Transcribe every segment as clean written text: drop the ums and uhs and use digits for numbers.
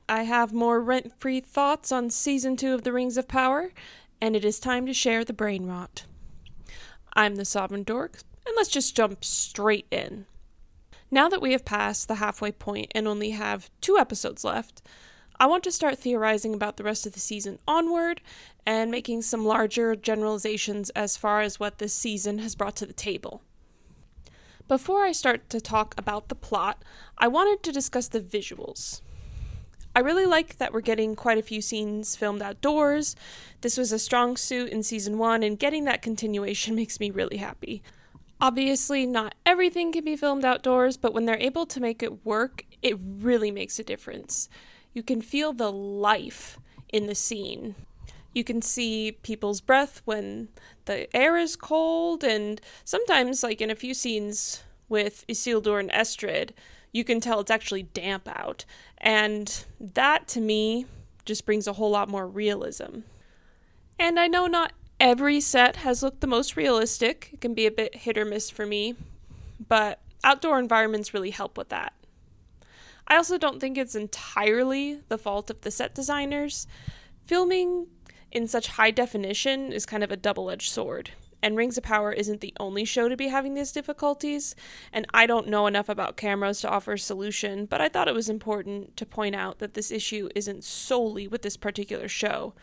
I have more rent-free thoughts on Season 2 of The Rings of Power, and it is time to share the brain rot. I'm the Sovereign Dork, and let's just jump straight in. Now that we have passed the halfway point and only have 2 episodes left, I want to start theorizing about the rest of the season onward and making some larger generalizations as far as what this season has brought to the table. Before I start to talk about the plot, I wanted to discuss the visuals. I really like that we're getting quite a few scenes filmed outdoors. This was a strong suit in season 1, and getting that continuation makes me really happy. Obviously, not everything can be filmed outdoors, but when they're able to make it work, it really makes a difference. You can feel the life in the scene. You can see people's breath when the air is cold, and sometimes, like in a few scenes with Isildur and Estrid, you can tell it's actually damp out. And that, to me, just brings a whole lot more realism. And I know not every set has looked the most realistic. It can be a bit hit or miss for me, but outdoor environments really help with that. I also don't think it's entirely the fault of the set designers. Filming in such high definition is kind of a double-edged sword, and Rings of Power isn't the only show to be having these difficulties, and I don't know enough about cameras to offer a solution, but I thought it was important to point out that this issue isn't solely with this particular show.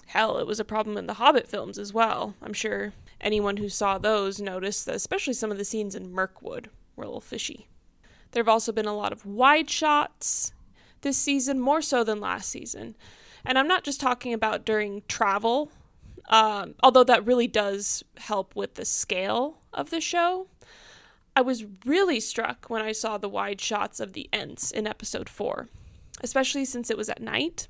Hell, it was a problem in the Hobbit films as well. I'm sure anyone who saw those noticed that especially some of the scenes in Mirkwood were a little fishy. There have also been a lot of wide shots this season, more so than last season. And I'm not just talking about during travel, although that really does help with the scale of the show. I was really struck when I saw the wide shots of the Ents in episode 4, especially since it was at night.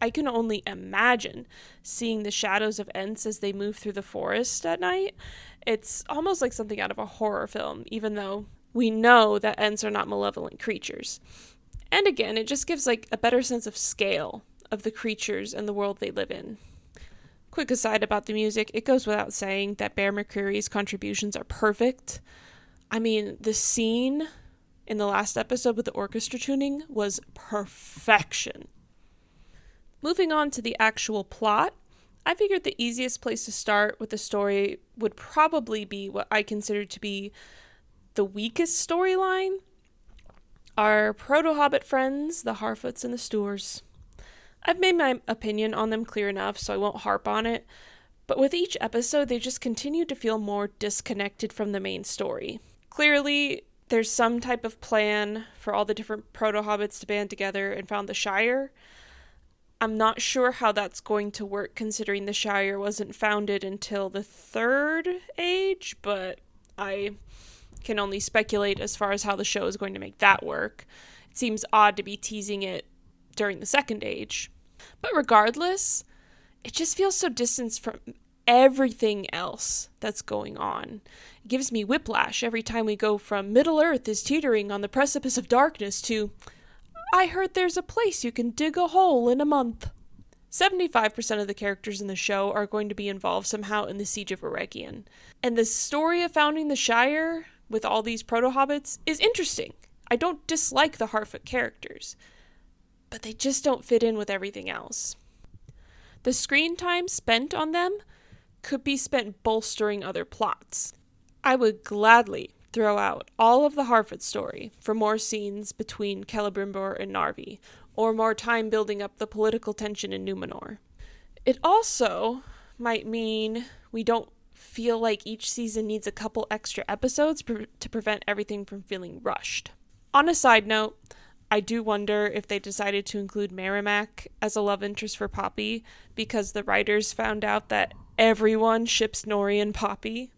I can only imagine seeing the shadows of Ents as they move through the forest at night. It's almost like something out of a horror film, even though we know that Ents are not malevolent creatures. And again, it just gives like a better sense of scale of the creatures and the world they live in. Quick aside about the music, it goes without saying that Bear McCreary's contributions are perfect. I mean, the scene in the last episode with the orchestra tuning was perfection. Moving on to the actual plot, I figured the easiest place to start with the story would probably be what I consider to be the weakest storyline. Our proto-Hobbit friends, the Harfoots and the Stoors. I've made my opinion on them clear enough, so I won't harp on it, but with each episode, they just continue to feel more disconnected from the main story. Clearly, there's some type of plan for all the different proto-Hobbits to band together and found the Shire. I'm not sure how that's going to work, considering the Shire wasn't founded until the Third Age, but I can only speculate as far as how the show is going to make that work. It seems odd to be teasing it during the Second Age. But regardless, it just feels so distant from everything else that's going on. It gives me whiplash every time we go from Middle-earth is teetering on the precipice of darkness to, I heard there's a place you can dig a hole in a month. 75% of the characters in the show are going to be involved somehow in the Siege of Eregion. And the story of founding the Shire with all these proto-Hobbits is interesting. I don't dislike the Harfoot characters, but they just don't fit in with everything else. The screen time spent on them could be spent bolstering other plots. I would gladly throw out all of the Harfoot story for more scenes between Celebrimbor and Narvi, or more time building up the political tension in Numenor. It also might mean we don't feel like each season needs a couple extra episodes to prevent everything from feeling rushed. On a side note, I do wonder if they decided to include Merrimack as a love interest for Poppy because the writers found out that everyone ships Nori and Poppy.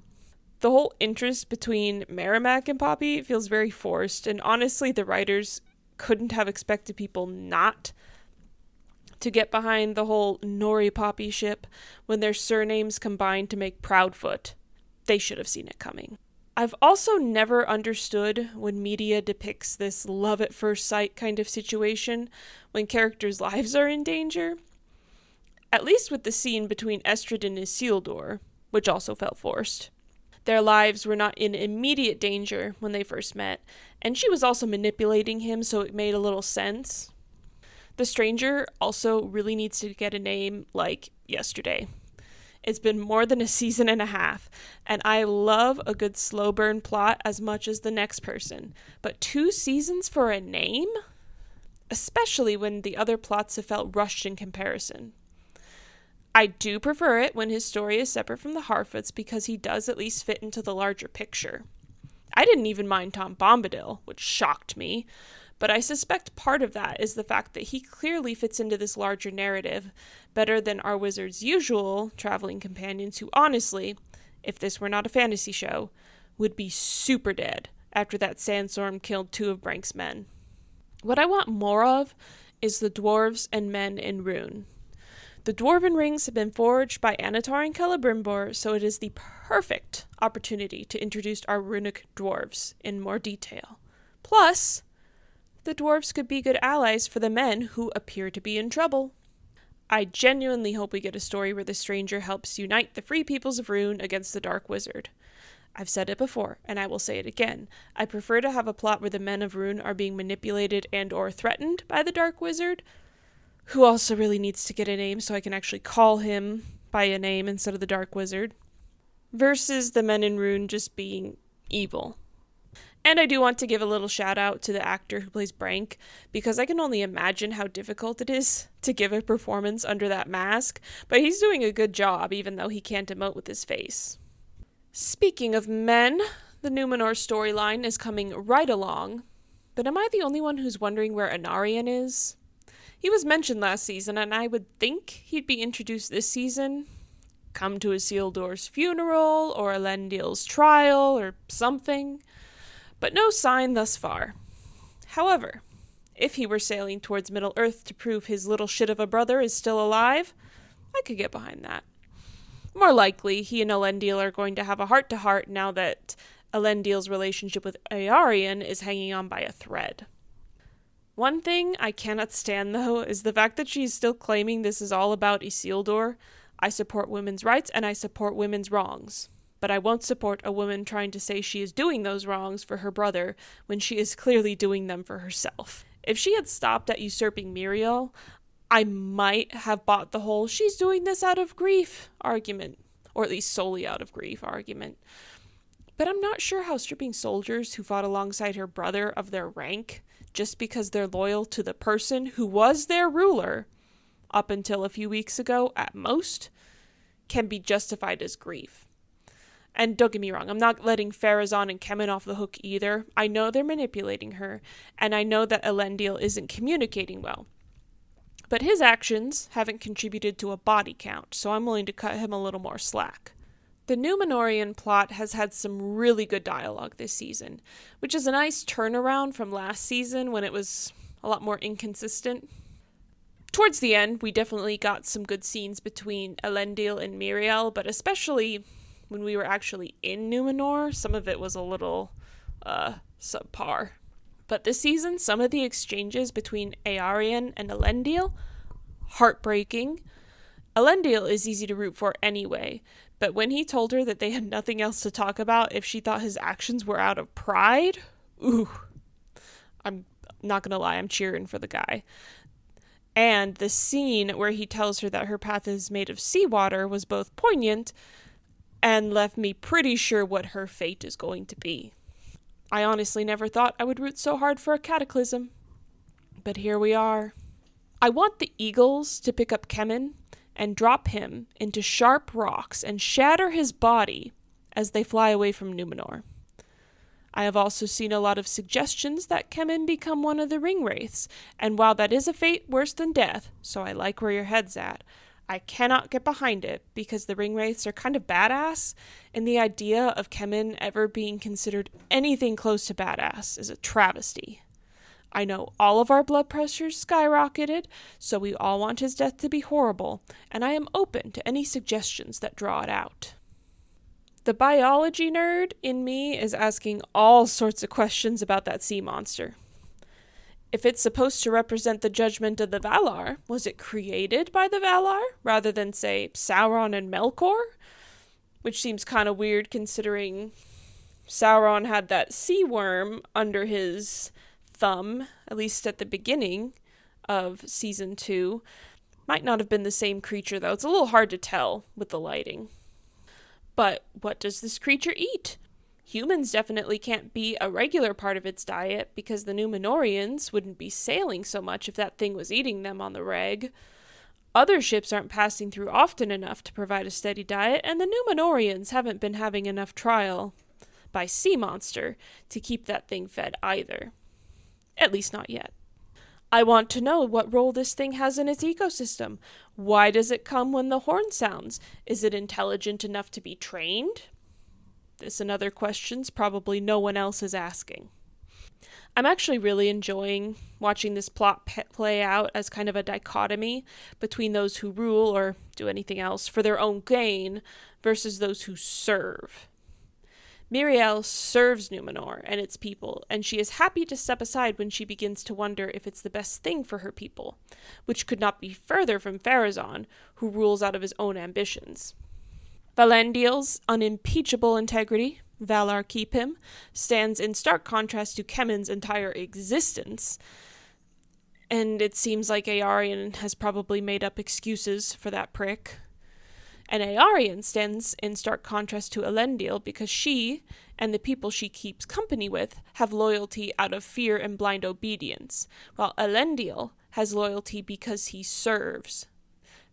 The whole interest between Merrimack and Poppy feels very forced, and honestly, the writers couldn't have expected people not to get behind the whole Nori Poppy ship when their surnames combined to make Proudfoot. They should have seen it coming. I've also never understood when media depicts this love at first sight kind of situation when characters' lives are in danger. At least with the scene between Estrid and Isildur, which also felt forced. Their lives were not in immediate danger when they first met, and she was also manipulating him, so it made a little sense. The stranger also really needs to get a name like yesterday. It's been more than a season and a half, and I love a good slow burn plot as much as the next person. But 2 seasons for a name? Especially when the other plots have felt rushed in comparison. I do prefer it when his story is separate from the Harfoots because he does at least fit into the larger picture. I didn't even mind Tom Bombadil, which shocked me, but I suspect part of that is the fact that he clearly fits into this larger narrative better than our wizard's usual traveling companions who honestly, if this were not a fantasy show, would be super dead after that sandstorm killed 2 of Brank's men. What I want more of is the dwarves and men in Rhûn. The dwarven rings have been forged by Annatar and Celebrimbor, so it is the perfect opportunity to introduce our runic dwarves in more detail. Plus, the dwarves could be good allies for the men who appear to be in trouble. I genuinely hope we get a story where the stranger helps unite the free peoples of Rhûn against the Dark Wizard. I've said it before, and I will say it again. I prefer to have a plot where the men of Rhûn are being manipulated and or threatened by the Dark Wizard, who also really needs to get a name so I can actually call him by a name instead of the Dark Wizard, versus the men in Rhûn just being evil. And I do want to give a little shout out to the actor who plays Brank, because I can only imagine how difficult it is to give a performance under that mask, but he's doing a good job even though he can't emote with his face. Speaking of men, the Numenor storyline is coming right along, but am I the only one who's wondering where Anarion is? He was mentioned last season, and I would think he'd be introduced this season. Come to Isildur's funeral, or Elendil's trial, or something. But no sign thus far. However, if he were sailing towards Middle-earth to prove his little shit of a brother is still alive, I could get behind that. More likely, he and Elendil are going to have a heart-to-heart now that Elendil's relationship with Eärien is hanging on by a thread. One thing I cannot stand, though, is the fact that she's still claiming this is all about Isildur. I support women's rights and I support women's wrongs. But I won't support a woman trying to say she is doing those wrongs for her brother when she is clearly doing them for herself. If she had stopped at usurping Miriel, I might have bought the whole she's doing this out of grief argument, or at least solely out of grief argument. But I'm not sure how stripping soldiers who fought alongside her brother of their rank just because they're loyal to the person who was their ruler, up until a few weeks ago at most, can be justified as grief. And don't get me wrong, I'm not letting Pharazôn and Kemen off the hook either. I know they're manipulating her, and I know that Elendil isn't communicating well. But his actions haven't contributed to a body count, so I'm willing to cut him a little more slack. The Númenórean plot has had some really good dialogue this season, which is a nice turnaround from last season when it was a lot more inconsistent. Towards the end, we definitely got some good scenes between Elendil and Miriel, but especially when we were actually in Númenor, some of it was a little subpar. But this season, some of the exchanges between Eärien and Elendil, heartbreaking. Elendil is easy to root for anyway, but when he told her that they had nothing else to talk about if she thought his actions were out of pride, ooh, I'm not gonna lie, I'm cheering for the guy. And the scene where he tells her that her path is made of seawater was both poignant and left me pretty sure what her fate is going to be. I honestly never thought I would root so hard for a cataclysm, but here we are. I want the eagles to pick up Kemen and drop him into sharp rocks and shatter his body as they fly away from Númenor. I have also seen a lot of suggestions that Kemen become one of the Ringwraiths, and while that is a fate worse than death, so I like where your head's at, I cannot get behind it because the Ringwraiths are kind of badass, and the idea of Kemen ever being considered anything close to badass is a travesty. I know all of our blood pressures skyrocketed, so we all want his death to be horrible, and I am open to any suggestions that draw it out. The biology nerd in me is asking all sorts of questions about that sea monster. If it's supposed to represent the judgment of the Valar, was it created by the Valar rather than, say, Sauron and Melkor? Which seems kind of weird considering Sauron had that sea worm under his thumb, at least at the beginning of season 2. Might not have been the same creature, though. It's a little hard to tell with the lighting. But what does this creature eat? Humans definitely can't be a regular part of its diet because the Númenóreans wouldn't be sailing so much if that thing was eating them on the reg. Other ships aren't passing through often enough to provide a steady diet, and the Númenóreans haven't been having enough trial by Sea Monster to keep that thing fed either. At least not yet. I want to know what role this thing has in its ecosystem. Why does it come when the horn sounds? Is it intelligent enough to be trained? This and other questions probably no one else is asking. I'm actually really enjoying watching this plot play out as kind of a dichotomy between those who rule or do anything else for their own gain versus those who serve. Míriel serves Númenor and its people, and she is happy to step aside when she begins to wonder if it's the best thing for her people, which could not be further from Pharazôn, who rules out of his own ambitions. Valandil's unimpeachable integrity, Valar keep him, stands in stark contrast to Kemen's entire existence, and it seems like Eärien has probably made up excuses for that prick. And Eärien stands in stark contrast to Elendil because she, and the people she keeps company with, have loyalty out of fear and blind obedience, while Elendil has loyalty because he serves,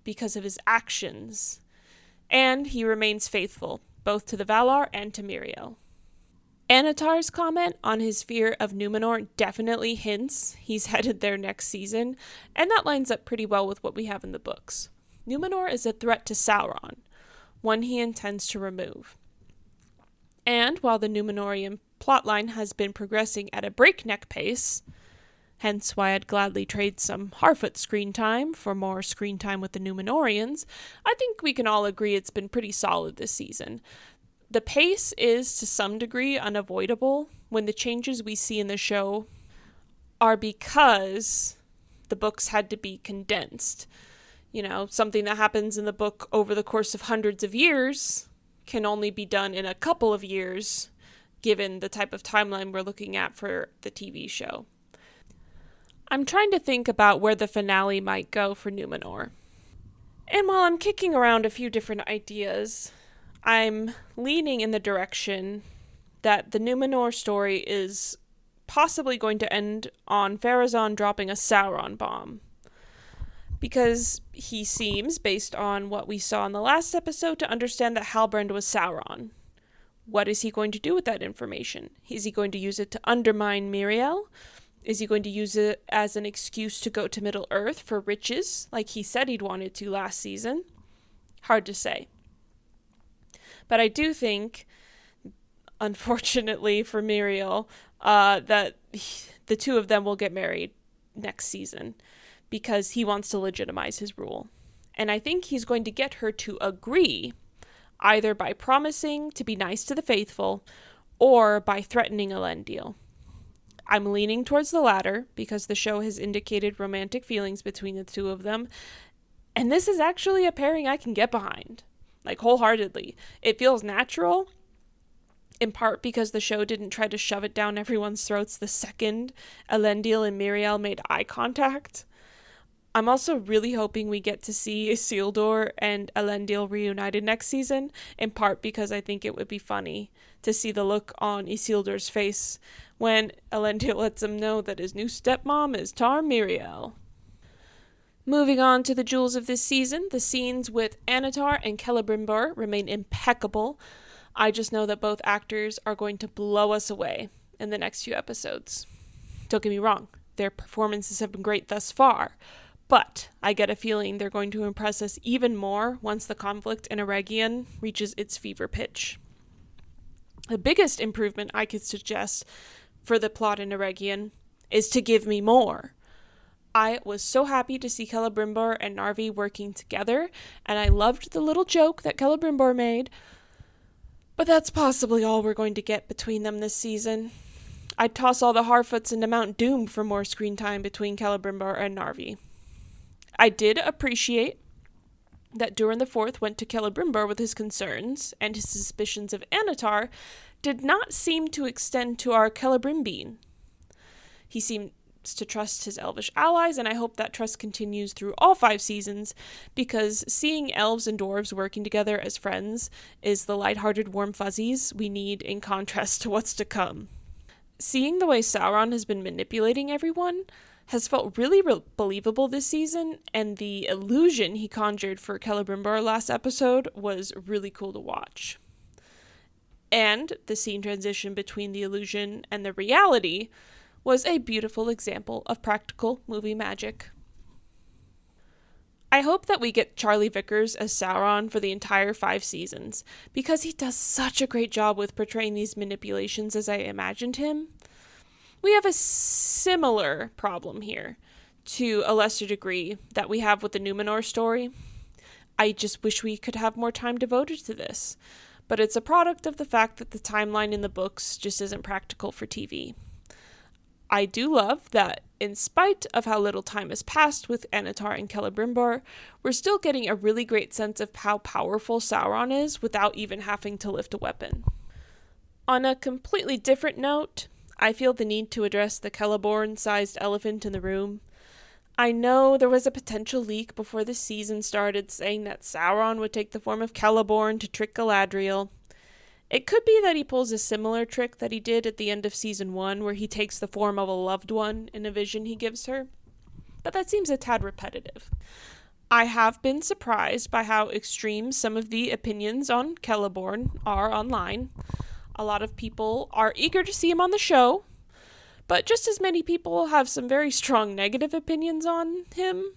because of his actions, and he remains faithful, both to the Valar and to Míriel. Annatar's comment on his fear of Númenor definitely hints he's headed there next season, and that lines up pretty well with what we have in the books. Númenor is a threat to Sauron, one he intends to remove. And while the Númenorian plotline has been progressing at a breakneck pace, hence why I'd gladly trade some Harfoot screen time for more screen time with the Númenorians, I think we can all agree it's been pretty solid this season. The pace is to some degree unavoidable when the changes we see in the show are because the books had to be condensed. You know, something that happens in the book over the course of hundreds of years can only be done in a couple of years, given the type of timeline we're looking at for the TV show. I'm trying to think about where the finale might go for Númenor. And while I'm kicking around a few different ideas, I'm leaning in the direction that the Númenor story is possibly going to end on Pharazôn dropping a Sauron bomb. Because he seems, based on what we saw in the last episode, to understand that Halbrand was Sauron. What is he going to do with that information? Is he going to use it to undermine Míriel? Is he going to use it as an excuse to go to Middle-earth for riches, like he said he'd wanted to last season? Hard to say. But I do think, unfortunately for Míriel, that the two of them will get married next season, because he wants to legitimize his rule. And I think he's going to get her to agree, either by promising to be nice to the faithful, or by threatening Elendil. I'm leaning towards the latter, because the show has indicated romantic feelings between the two of them, and this is actually a pairing I can get behind, like wholeheartedly. It feels natural, in part because the show didn't try to shove it down everyone's throats the second Elendil and Míriel made eye contact. I'm also really hoping we get to see Isildur and Elendil reunited next season, in part because I think it would be funny to see the look on Isildur's face when Elendil lets him know that his new stepmom is Tar Míriel. Moving on to the jewels of this season, the scenes with Annatar and Celebrimbor remain impeccable. I just know that both actors are going to blow us away in the next few episodes. Don't get me wrong, their performances have been great thus far, but I get a feeling they're going to impress us even more once the conflict in Eregion reaches its fever pitch. The biggest improvement I could suggest for the plot in Eregion is to give me more. I was so happy to see Celebrimbor and Narvi working together, and I loved the little joke that Celebrimbor made, but that's possibly all we're going to get between them this season. I'd toss all the Harfoots into Mount Doom for more screen time between Celebrimbor and Narvi. I did appreciate that Durin IV went to Celebrimbor with his concerns, and his suspicions of Annatar did not seem to extend to our Celebrimbine. He seemed wants to trust his elvish allies, and I hope that trust continues through all 5 seasons, because seeing elves and dwarves working together as friends is the lighthearted warm fuzzies we need in contrast to what's to come. Seeing the way Sauron has been manipulating everyone has felt really believable this season, and the illusion he conjured for Celebrimbor last episode was really cool to watch. And the scene transition between the illusion and the reality was a beautiful example of practical movie magic. I hope that we get Charlie Vickers as Sauron for the entire 5 seasons, because he does such a great job with portraying these manipulations as I imagined him. We have a similar problem here, to a lesser degree, that we have with the Numenor story. I just wish we could have more time devoted to this, but it's a product of the fact that the timeline in the books just isn't practical for TV. I do love that, in spite of how little time has passed with Annatar and Celebrimbor, we're still getting a really great sense of how powerful Sauron is without even having to lift a weapon. On a completely different note, I feel the need to address the Celeborn-sized elephant in the room. I know there was a potential leak before the season started saying that Sauron would take the form of Celeborn to trick Galadriel. It could be that he pulls a similar trick that he did at the end of season 1, where he takes the form of a loved one in a vision he gives her, but that seems a tad repetitive. I have been surprised by how extreme some of the opinions on Celeborn are online. A lot of people are eager to see him on the show, but just as many people have some very strong negative opinions on him.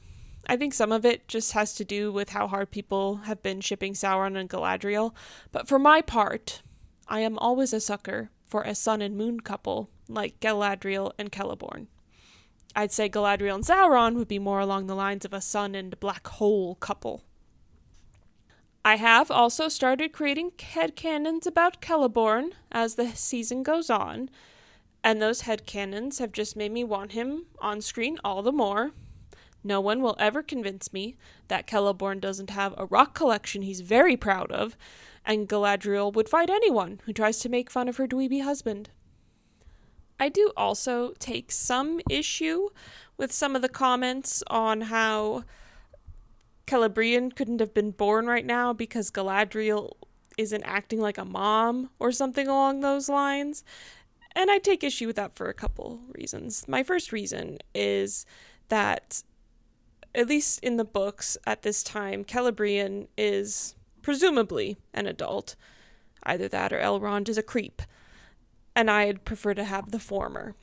I think some of it just has to do with how hard people have been shipping Sauron and Galadriel, but for my part, I am always a sucker for a sun and moon couple like Galadriel and Celeborn. I'd say Galadriel and Sauron would be more along the lines of a sun and black hole couple. I have also started creating headcanons about Celeborn as the season goes on, and those headcanons have just made me want him on screen all the more. No one will ever convince me that Celeborn doesn't have a rock collection he's very proud of, and Galadriel would fight anyone who tries to make fun of her dweeby husband. I do also take some issue with some of the comments on how Celebrian couldn't have been born right now because Galadriel isn't acting like a mom or something along those lines. And I take issue with that for a couple reasons. My first reason is that, at least in the books at this time, Celebrian is presumably an adult. Either that or Elrond is a creep. And I'd prefer to have the former.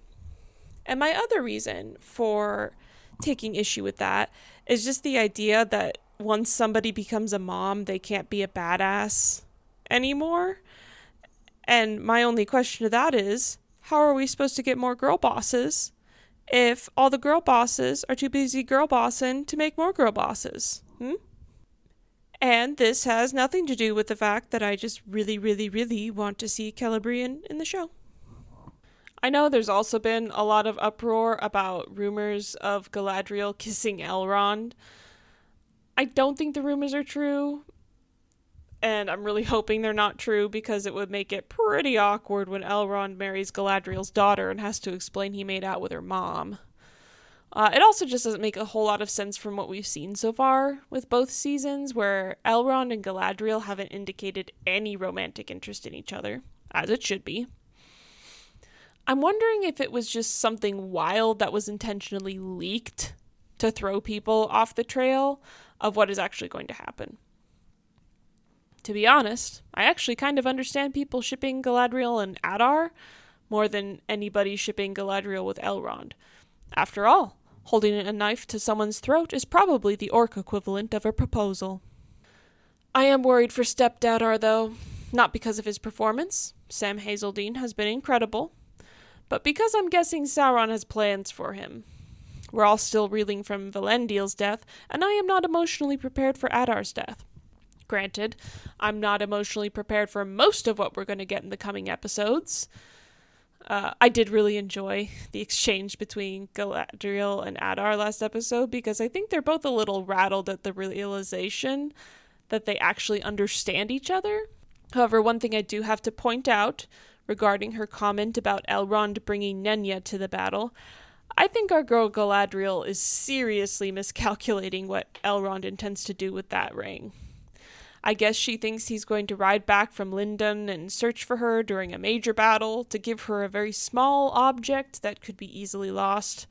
And my other reason for taking issue with that is just the idea that once somebody becomes a mom, they can't be a badass anymore. And my only question to that is, how are we supposed to get more girl bosses if all the girl bosses are too busy girl bossing to make more girl bosses? And this has nothing to do with the fact that I just really, really, really want to see Celebrian in the show. I know there's also been a lot of uproar about rumors of Galadriel kissing Elrond. I don't think the rumors are true, and I'm really hoping they're not true because it would make it pretty awkward when Elrond marries Galadriel's daughter and has to explain he made out with her mom. It also just doesn't make a whole lot of sense from what we've seen so far with both seasons, where Elrond and Galadriel haven't indicated any romantic interest in each other, as it should be. I'm wondering if it was just something wild that was intentionally leaked to throw people off the trail of what is actually going to happen. To be honest, I actually kind of understand people shipping Galadriel and Adar more than anybody shipping Galadriel with Elrond. After all, holding a knife to someone's throat is probably the orc equivalent of a proposal. I am worried for Stepdadar, though, not because of his performance. Sam Hazeldine has been incredible, but because I'm guessing Sauron has plans for him. We're all still reeling from Valendiel's death, and I am not emotionally prepared for Adar's death. Granted, I'm not emotionally prepared for most of what we're going to get in the coming episodes. I did really enjoy the exchange between Galadriel and Adar last episode, because I think they're both a little rattled at the realization that they actually understand each other. However, one thing I do have to point out regarding her comment about Elrond bringing Nenya to the battle, I think our girl Galadriel is seriously miscalculating what Elrond intends to do with that ring. I guess she thinks he's going to ride back from Lindon and search for her during a major battle to give her a very small object that could be easily lost.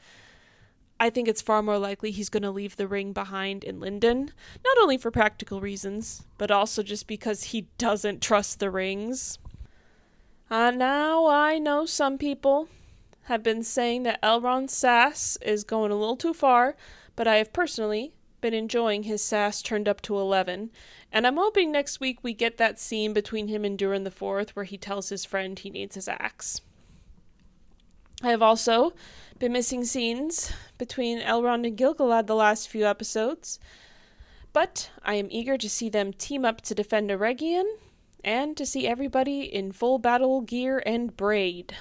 I think it's far more likely he's going to leave the ring behind in Lindon, not only for practical reasons, but also just because he doesn't trust the rings. Now I know some people have been saying that Elrond's sass is going a little too far, but I have personally been enjoying his sass turned up to 11, and I'm hoping next week we get that scene between him and Durin the Fourth where he tells his friend he needs his axe. I have also been missing scenes between Elrond and Gil-galad the last few episodes, but I am eager to see them team up to defend Eregion, and to see everybody in full battle gear and braid.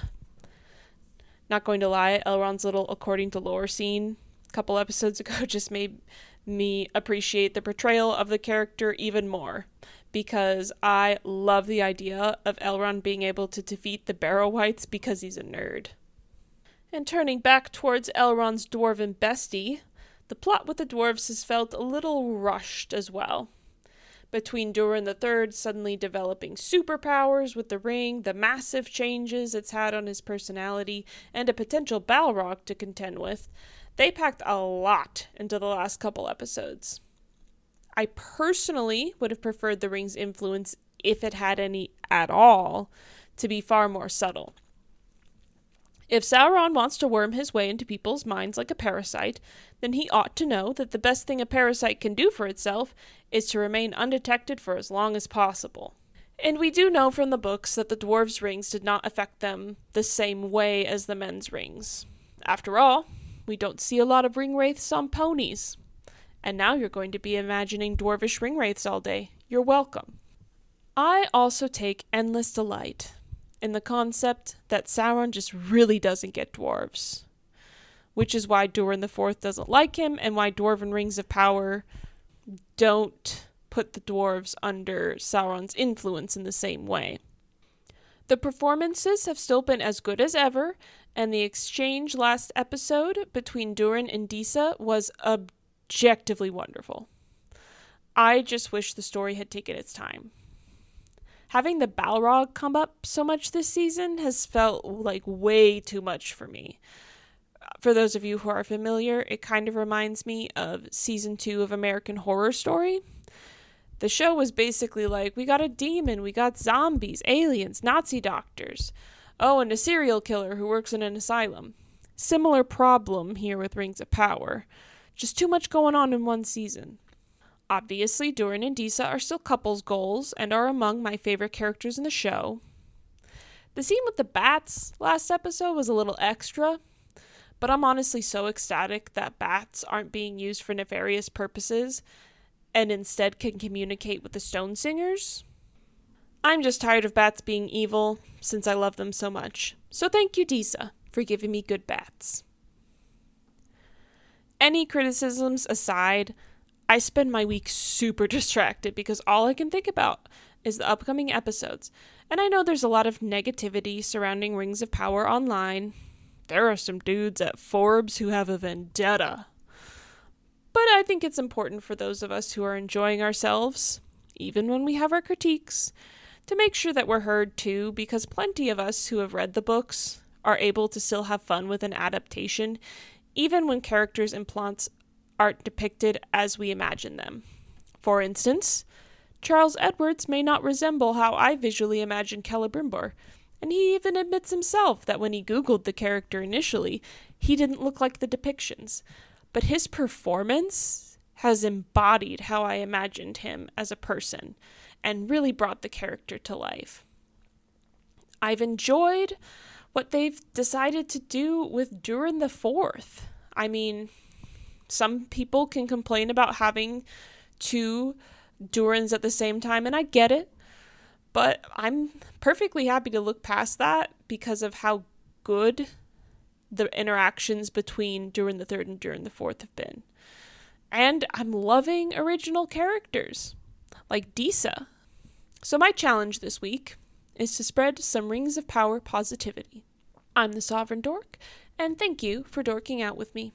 Not going to lie, Elrond's little according to lore scene a couple episodes ago just made me appreciate the portrayal of the character even more, because I love the idea of Elrond being able to defeat the Barrow-wights because he's a nerd. And turning back towards Elrond's dwarven bestie, the plot with the dwarves has felt a little rushed as well. Between Durin III suddenly developing superpowers with the ring, the massive changes it's had on his personality, and a potential Balrog to contend with, they packed a lot into the last couple episodes. I personally would have preferred the ring's influence, if it had any at all, to be far more subtle. If Sauron wants to worm his way into people's minds like a parasite, then he ought to know that the best thing a parasite can do for itself is to remain undetected for as long as possible. And we do know from the books that the dwarves' rings did not affect them the same way as the men's rings. After all, we don't see a lot of ring wraiths on ponies. And now you're going to be imagining dwarvish ring wraiths all day. You're welcome. I also take endless delight in the concept that Sauron just really doesn't get dwarves, which is why Durin IV doesn't like him, and why Dwarven Rings of Power don't put the dwarves under Sauron's influence in the same way. The performances have still been as good as ever, and the exchange last episode between Durin and Disa was objectively wonderful. I just wish the story had taken its time. Having the Balrog come up so much this season has felt like way too much for me. For those of you who are familiar, it kind of reminds me of season 2 of American Horror Story. The show was basically like, we got a demon, we got zombies, aliens, Nazi doctors. Oh, and a serial killer who works in an asylum. Similar problem here with Rings of Power. Just too much going on in one season. Obviously, Durin and Disa are still couples goals and are among my favorite characters in the show. The scene with the bats last episode was a little extra, but I'm honestly so ecstatic that bats aren't being used for nefarious purposes and instead can communicate with the stone singers. I'm just tired of bats being evil since I love them so much. So thank you, Disa, for giving me good bats. Any criticisms aside, I spend my week super distracted because all I can think about is the upcoming episodes. And I know there's a lot of negativity surrounding Rings of Power online. There are some dudes at Forbes who have a vendetta. But I think it's important for those of us who are enjoying ourselves, even when we have our critiques, to make sure that we're heard too, because plenty of us who have read the books are able to still have fun with an adaptation, even when characters and plots aren't depicted as we imagine them. For instance, Charles Edwards may not resemble how I visually imagine Celebrimbor, and he even admits himself that when he Googled the character initially, he didn't look like the depictions. But his performance has embodied how I imagined him as a person, and really brought the character to life. I've enjoyed what they've decided to do with Durin the Fourth. I mean, some people can complain about having two Durins at the same time, and I get it, but I'm perfectly happy to look past that because of how good the interactions between Durin the Third and Durin the Fourth have been. And I'm loving original characters, like Disa. So my challenge this week is to spread some Rings of Power positivity. I'm the Sovereign Dork, and thank you for dorking out with me.